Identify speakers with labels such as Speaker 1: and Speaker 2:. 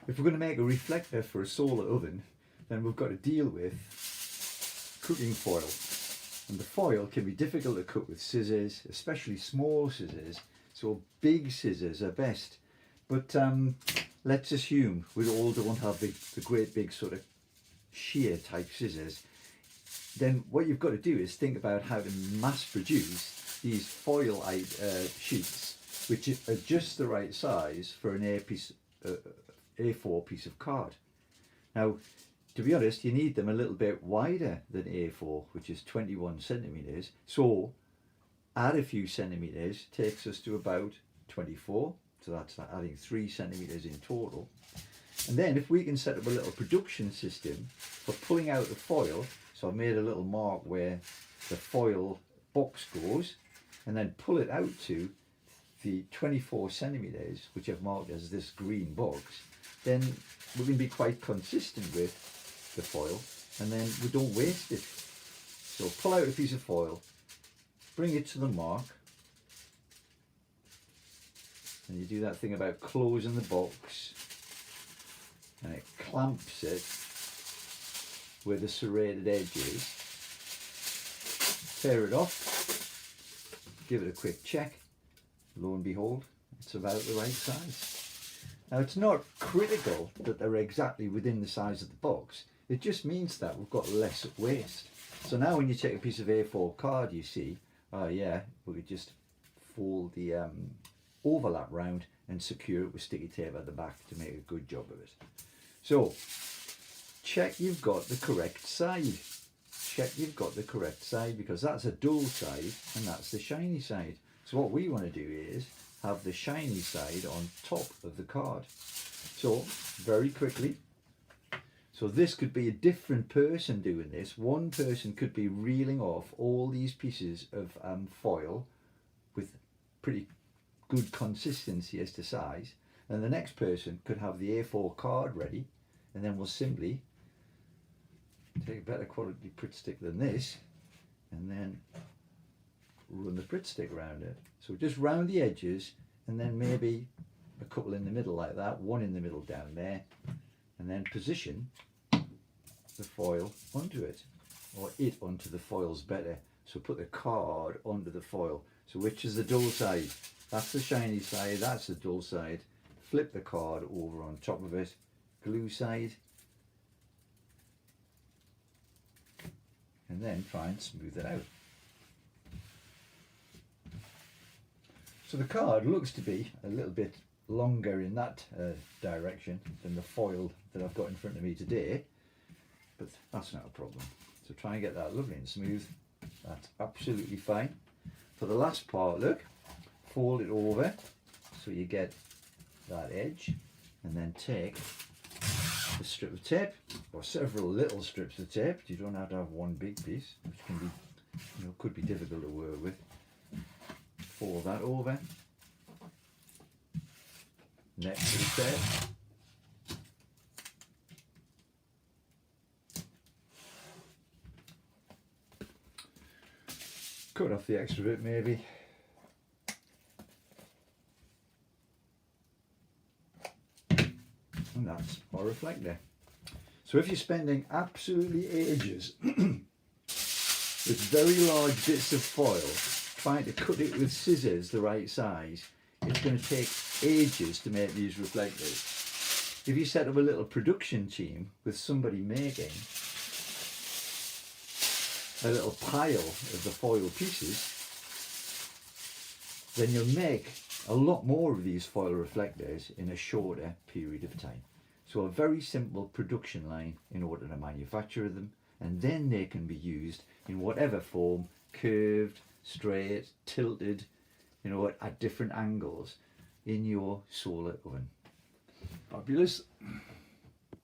Speaker 1: if we're going to make a reflector for a solar oven, then we've got to deal with cooking foil. And the foil can be difficult to cut with scissors, especially small scissors, so big scissors are best. But let's assume we all don't have the great big sort of shear type scissors. Then what you've got to do is think about how to mass produce these foil sheets, which are just the right size for an A4 piece of card. Now, to be honest, you need them a little bit wider than A4, which is 21 centimeters. So add a few centimeters, takes us to about 24. So that's adding 3 centimeters in total. And then if we can set up a little production system for pulling out the foil, so I've made a little mark where the foil box goes, and then pull it out to the 24 centimeters, which I've marked as this green box, then we can be quite consistent with the foil, and then we don't waste it. So pull out a piece of foil, bring it to the mark, and you do that thing about closing the box, and it clamps it where the serrated edge is. Tear it off, give it a quick check, lo and behold, it's about the right size. Now, it's not critical that they're exactly within the size of the box, it just means that we've got less waste. So now when you take a piece of A4 card, you see, oh yeah, we could just fold the overlap round and secure it with sticky tape at the back to make a good job of it. So check you've got the correct side. Check you've got the correct side, because that's a dull side and that's the shiny side. So what we want to do is have the shiny side on top of the card. So very quickly, so this could be a different person doing this. One person could be reeling off all these pieces of foil with pretty good consistency as to size, and the next person could have the A4 card ready, and then we'll simply take a better quality Pritt stick than this and then run the Pritt stick around it. So just round the edges, and then maybe a couple in the middle like that, one in the middle down there, and then position the foil onto it, or it onto the foil's better. So put the card onto the foil. So which is the dull side? That's the shiny side, that's the dull side. Flip the card over on top of it, glue side, and then try and smooth it out. So the card looks to be a little bit longer in that direction than the foil that I've got in front of me today, but that's not a problem. So try and get that lovely and smooth. That's absolutely fine. For the last part, look, fold it over so you get that edge, and then take a strip of tape or several little strips of tape. You don't have to have one big piece, which can be, could be difficult to work with. Fold that over next to the tape. Cut off the extra bit maybe. And that's our reflector. So if you're spending absolutely ages with very large bits of foil, trying to cut it with scissors the right size, it's going to take ages to make these reflectors. If you set up a little production team with somebody making a little pile of the foil pieces, then you'll make a lot more of these foil reflectors in a shorter period of time. So a very simple production line in order to manufacture them, and then they can be used in whatever form, curved, straight, tilted, at different angles in your solar oven. Fabulous.